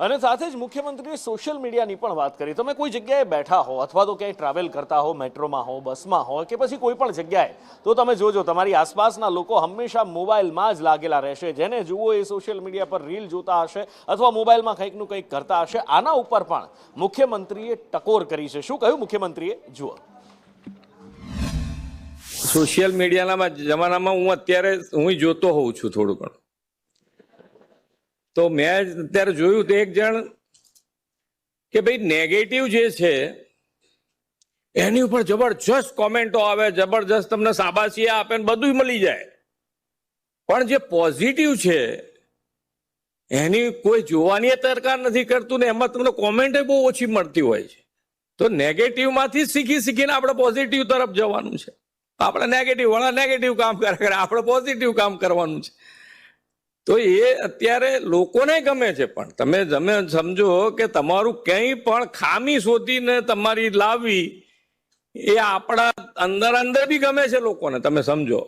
અને સાથે જ મુખ્યમંત્રીએ સોશિયલ મીડિયાની પણ વાત કરી। તમે કોઈ જગ્યાએ બેઠા હો અથવા તો ક્યાંય ટ્રાવેલ કરતા હો, મેટ્રોમાં હો, બસમાં હો કે પછી કોઈ પણ જગ્યાએ, તો તમે જોજો તમારી આસપાસના લોકો હંમેશા મોબાઈલમાં જ લાગેલા રહેશે। જેને જુઓ એ સોશિયલ મીડિયા પર રીલ જોતા હશે અથવા મોબાઈલમાં કંઈકનું કંઈક કરતા હશે। આના ઉપર પણ મુખ્યમંત્રીએ ટકોર કરી છે। શું કહ્યું મુખ્યમંત્રીએ, જુઓ। સોશિયલ મીડિયાના જમાનામાં હું અત્યારે જોતો હોઉં છું થોડું ઘણું, તો મેં અત્યારે જોયું તો એક જણ કે ભાઈ નેગેટિવ જે છે એની ઉપર જબરજસ્ત કોમેન્ટો આવે, જબરજસ્ત તમને શાબાશી આપે ને બધું મળી જાય, પણ જે પોઝિટિવ છે એની કોઈ જોવાની દરકાર નથી કરતું ને એમાં તમને કોમેન્ટ બહુ ઓછી મળતી હોય છે। તો નેગેટિવમાંથી શીખીને આપણે પોઝિટિવ તરફ જવાનું છે। આપણે નેગેટિવ વાળા નેગેટિવ કામ કરે, આપણે પોઝિટિવ કામ કરવાનું છે। તો એ અત્યારે લોકોને ગમે છે, પણ તમે સમજો કે તમારું કંઈ પણ ખામી શોધીને તમારી લાવવી એ આપણા અંદર બી ગમે છે લોકોને, તમે સમજો।